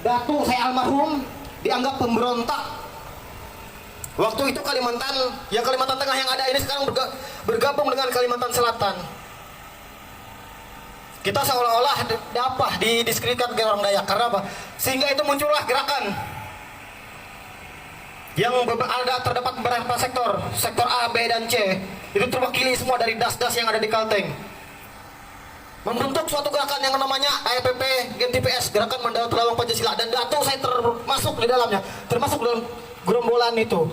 Datuk saya almarhum dianggap pemberontak. Waktu itu Kalimantan Tengah yang ada ini sekarang bergabung dengan Kalimantan Selatan. Kita seolah-olah didiskreditkan ke orang Dayak. Karena apa? Sehingga itu muncullah gerakan yang terdapat beberapa sektor A, B, dan C. Itu terwakili semua dari das-das yang ada di Kalteng, membentuk suatu gerakan yang namanya AEPP GNTPS, Gerakan Mandala Lawang Pancasila. Dan Datuk saya termasuk di dalamnya, termasuk dalam gerombolan itu,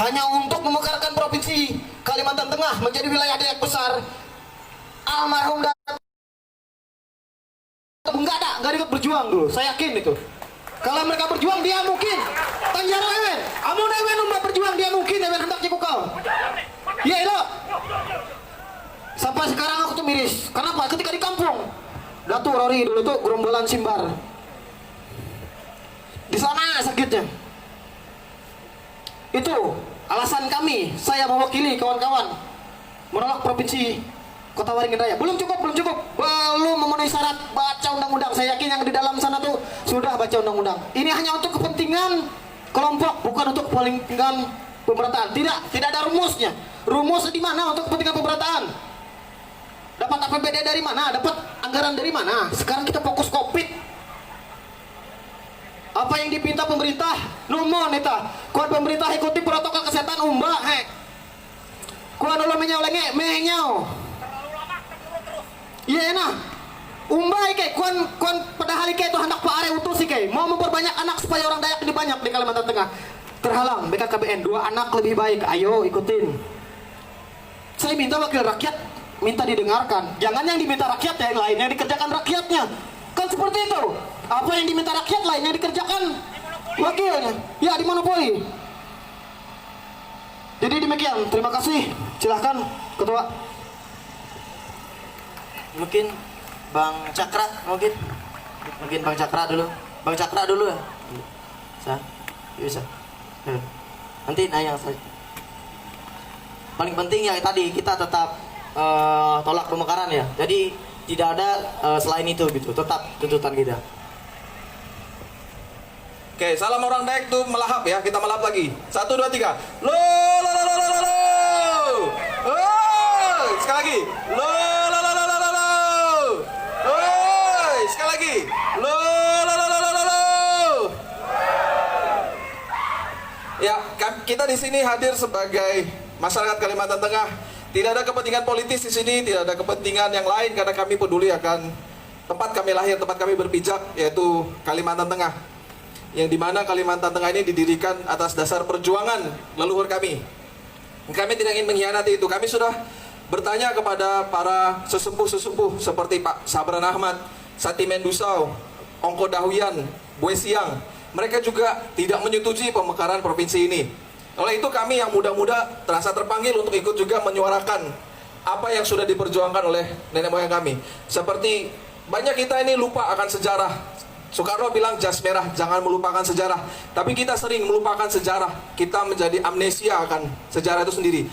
hanya untuk memekarkan provinsi Kalimantan Tengah menjadi wilayah Dayak besar. Almarhum Datuk nggak ikut berjuang dulu, saya yakin itu. Kalau mereka berjuang, dia mungkin Tanjaro Ewen, amun Ewen udah berjuang, dia mungkin Ewen hendak cikukau. Iya lo. Sampai sekarang aku tuh miris. Kenapa? Ketika di kampung, Datuk Rory dulu tuh gerombolan Simbar. Di sana sakitnya. Itu alasan kami, saya mewakili kawan-kawan menolak provinsi Kota Waringin Raya. Belum cukup, belum memenuhi syarat baca undang-undang. Saya yakin yang di dalam sana tuh sudah baca undang-undang. Ini hanya untuk kepentingan kelompok, bukan untuk kepentingan pemerataan. Tidak ada rumusnya. Rumus di mana untuk kepentingan pemerataan? Dapat APBD dari mana? Dapat anggaran dari mana? Sekarang kita fokus COVID. Apa yang dipinta pemerintah? Numon eta. Kuat pemerintah ikuti protokol kesehatan umbah hek. Kuat dulu menyolenge menyau. Iya nah, umbai ke kuan padahal ke itu hendak Pak Are utus ke mau memperbanyak anak supaya orang Dayak lebih banyak di Kalimantan Tengah. Terhalang BKKBN 2 anak lebih baik, ayo ikutin. Saya minta wakil rakyat minta didengarkan, jangan yang diminta rakyat yang lain yang dikerjakan rakyatnya. Kan seperti itu. Apa yang diminta rakyat lain yang dikerjakan wakilnya. Ya dimonopoli. Jadi demikian, terima kasih. Silahkan Ketua. Mungkin Bang Cakra, mungkin Bang Cakra dulu. Bang Cakra dulu ya. Bisa. Nanti nanya saya. Paling penting ya tadi kita tetap tolak pemekaran ya. Jadi tidak ada selain itu gitu. Tetap tuntutan kita. Oke, salam orang Dayak tuh melahap ya. Kita melahap lagi. 1, 2, 3. Lo. Oh, sekali lagi. Lo. Sekali lagi. Lo. Ya, kita di sini hadir sebagai masyarakat Kalimantan Tengah. Tidak ada kepentingan politis di sini, tidak ada kepentingan yang lain karena kami peduli akan tempat kami lahir, tempat kami berpijak, yaitu Kalimantan Tengah. Yang dimana Kalimantan Tengah ini didirikan atas dasar perjuangan leluhur kami. Kami tidak ingin mengkhianati itu. Kami sudah bertanya kepada para sesepuh-sesepuh seperti Pak Sabran Ahmad, Sati Mendusau, Ongko Dahuyan, Bue Siang. Mereka juga tidak menyetujui pemekaran provinsi ini. Oleh itu kami yang muda-muda terasa terpanggil untuk ikut juga menyuarakan apa yang sudah diperjuangkan oleh nenek moyang kami. Seperti banyak kita ini lupa akan sejarah. Soekarno bilang jas merah, jangan melupakan sejarah. Tapi kita sering melupakan sejarah. Kita menjadi amnesia akan sejarah itu sendiri.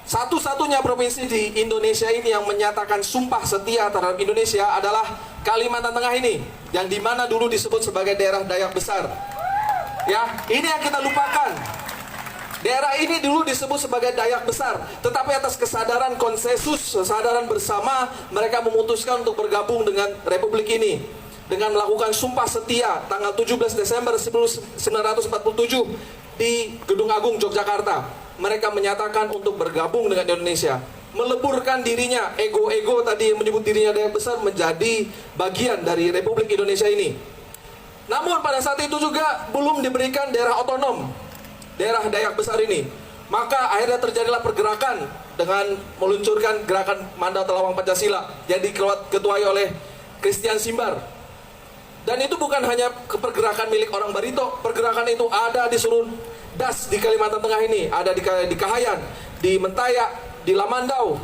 Satu-satunya provinsi di Indonesia ini yang menyatakan sumpah setia terhadap Indonesia adalah Kalimantan Tengah ini, yang dimana dulu disebut sebagai daerah Dayak besar. Ya, ini yang kita lupakan. Daerah ini dulu disebut sebagai Dayak besar, tetapi atas kesadaran konsensus, kesadaran bersama, mereka memutuskan untuk bergabung dengan Republik ini dengan melakukan sumpah setia tanggal 17 Desember 1947 di Gedung Agung Yogyakarta. Mereka menyatakan untuk bergabung dengan Indonesia, meleburkan dirinya, ego-ego tadi yang menyebut dirinya Dayak besar menjadi bagian dari Republik Indonesia ini. Namun pada saat itu juga belum diberikan daerah otonom, daerah Dayak besar ini. Maka akhirnya terjadilah pergerakan dengan meluncurkan gerakan Mandala Lawang Pancasila yang diketuai oleh Christian Simbar. Dan itu bukan hanya pergerakan milik orang Barito, pergerakan itu ada di seluruh das di Kalimantan Tengah ini, ada di Kahayan, di Mentayak, di Lamandau,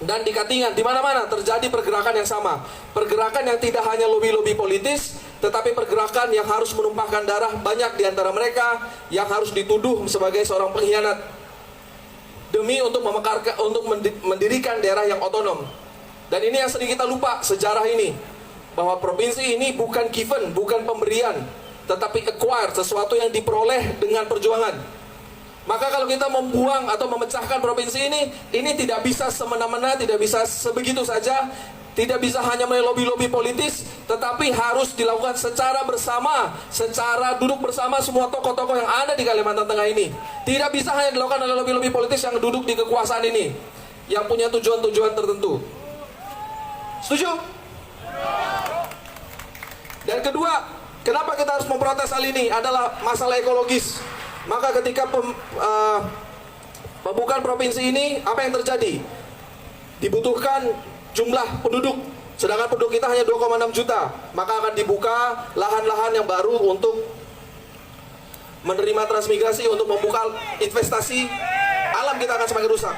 dan di Katingan. Di mana-mana terjadi pergerakan yang sama, pergerakan yang tidak hanya lobi-lobi politis, tetapi pergerakan yang harus menumpahkan darah. Banyak di antara mereka yang harus dituduh sebagai seorang pengkhianat demi untuk mendirikan daerah yang otonom. Dan ini yang sering kita lupa, sejarah ini. bahwa provinsi ini bukan given, bukan pemberian, tetapi acquired, sesuatu yang diperoleh dengan perjuangan. Maka kalau kita membuang atau memecahkan provinsi ini tidak bisa semena-mena, tidak bisa sebegitu saja, tidak bisa hanya melalui lobby-lobby politis, tetapi harus dilakukan secara bersama, secara duduk bersama semua tokoh-tokoh yang ada di Kalimantan Tengah ini. Tidak bisa hanya dilakukan oleh lobby-lobby politis yang duduk di kekuasaan ini, yang punya tujuan-tujuan tertentu. Setuju? Dan kedua, kenapa kita harus memprotes hal ini adalah masalah ekologis. Maka ketika pembukaan provinsi ini, apa yang terjadi? Dibutuhkan jumlah penduduk, sedangkan penduduk kita hanya 2,6 juta. Maka akan dibuka lahan-lahan yang baru untuk menerima transmigrasi, untuk membuka investasi. Alam kita akan semakin rusak.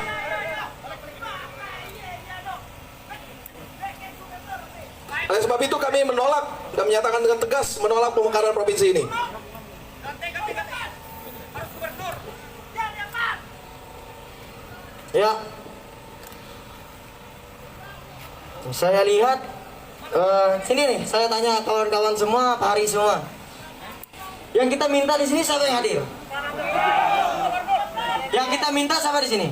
Oleh sebab itu kami menolak dan menyatakan dengan tegas menolak pemekaran provinsi ini. Ya, saya lihat sini nih, saya tanya kawan-kawan semua, Pak Hari semua. Yang kita minta di sini siapa yang hadir? Yang kita minta siapa di sini?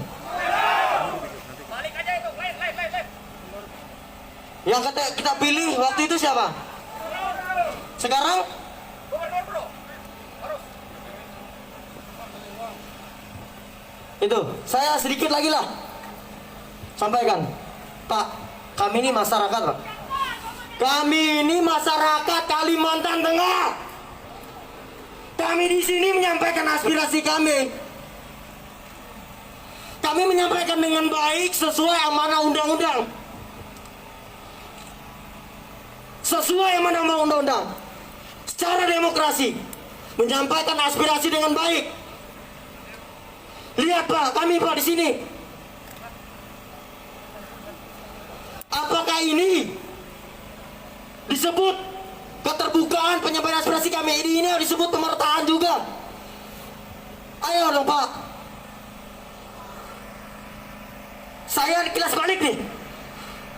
Yang kita pilih waktu itu siapa? Sekarang? Itu, saya sedikit lagi lah sampaikan, Pak, kami ini masyarakat, Pak. Kami ini masyarakat Kalimantan Tengah. Kami di sini menyampaikan aspirasi kami. Kami menyampaikan dengan baik sesuai amanah undang-undang. Sesuai amanah undang-undang. Secara demokrasi, menyampaikan aspirasi dengan baik. Lihat Pak, kami Pak di sini. Apakah ini disebut keterbukaan penyampaian aspirasi kami? Ini disebut pemertaan juga. Ayo dong Pak. Saya kilas balik nih.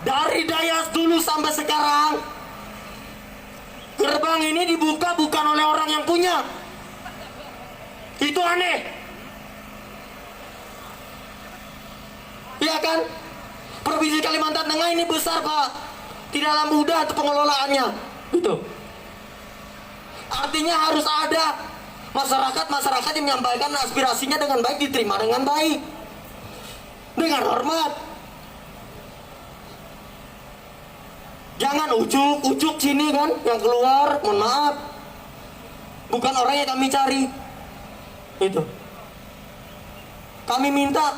Dari Dayas dulu sampai sekarang, gerbang ini dibuka bukan oleh orang yang punya. Itu aneh. Iya kan? Provinsi Kalimantan Tengah ini besar Pak. Tidaklah mudah untuk pengelolaannya. Gitu. Artinya harus ada masyarakat yang menyampaikan aspirasinya dengan baik, diterima dengan baik, dengan hormat. Jangan ujuk-ujuk sini kan, yang keluar, mohon maaf, bukan orang yang kami cari. Itu. Kami minta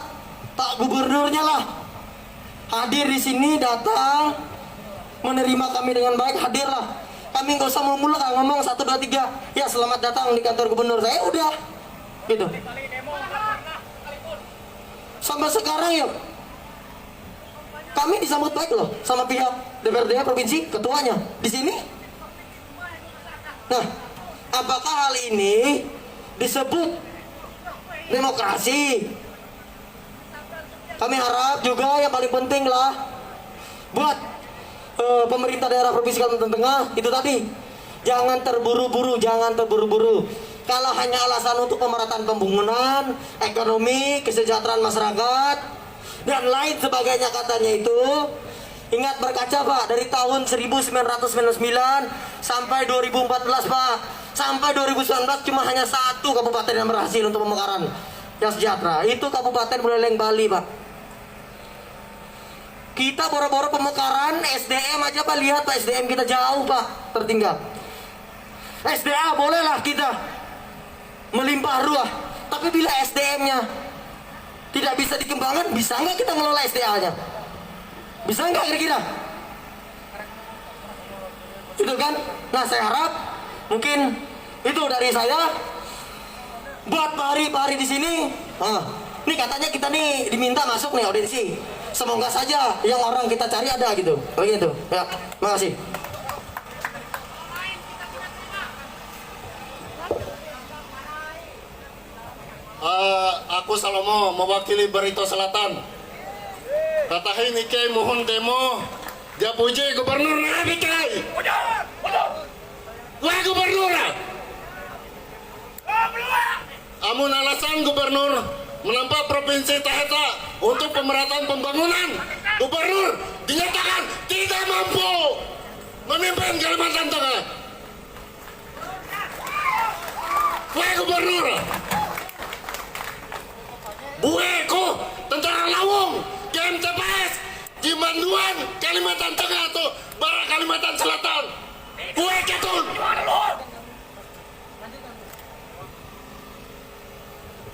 Pak Gubernurnya lah hadir di sini, datang menerima kami dengan baik, hadirlah. Kami nggak usah mulu-mulu ngomong 1, 2, 3. Ya selamat datang di kantor gubernur saya, udah. Gitu. Sampai sekarang yuk, kami disambut baik loh sama pihak DPRD provinsi, ketuanya di sini. Nah, apakah hal ini disebut demokrasi? Kami harap juga yang paling penting lah buat pemerintah daerah provinsi Kalimantan Tengah itu tadi, jangan terburu-buru. Kalau hanya alasan untuk pemerataan pembangunan, ekonomi, kesejahteraan masyarakat dan lain sebagainya katanya itu, ingat berkaca Pak, dari tahun 1999 sampai 2014 Pak, sampai 2019 cuma hanya 1 kabupaten yang berhasil untuk pemekaran yang sejahtera, itu Kabupaten Buleleng, Bali Pak. Kita boro-boro pemekaran SDM aja Pak, lihat Pak, SDM kita jauh Pak, tertinggal. SDA bolehlah kita melimpah ruah, tapi bila SDM-nya tidak bisa dikembangkan, bisa nggak kita mengelola SDA-nya? Bisa nggak kira-kira? Itu kan? Nah saya harap mungkin itu dari saya buat Pak Hari di sini. Ini katanya kita nih diminta masuk nih audiensi. Semoga saja yang orang kita cari ada gitu. Begitu. Ya, terima kasih. Aku Salomo mewakili Barito Selatan. Katahin ike mohon demo dia puji gubernur Narabikai. Wah gubernur. Amun alasan gubernur menempat provinsi Taheta untuk pemerataan pembangunan, gubernur dinyatakan tidak mampu memimpin Kalimantan Tengah. Wah gubernur. Bueko, tentara Lawung, GMTPS, di Manduan, Kalimantan Tengah atau Barat Kalimantan Selatan. Gue ketun.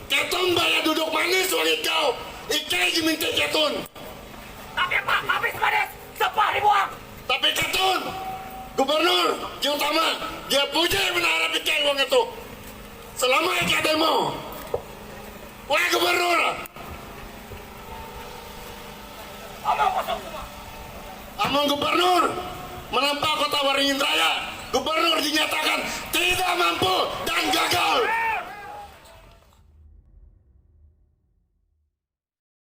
Ketun banyak duduk manis wangi kau. Ikai diminta ketun. Tapi Pak, habis manis, sepah dibuang. Tapi ketun, gubernur, di utama, dia puji menara pikir uang itu. Selama ikai demo. Wah gubernur. Among gubernur menampak kota Waringin Raya, gubernur dinyatakan tidak mampu dan gagal.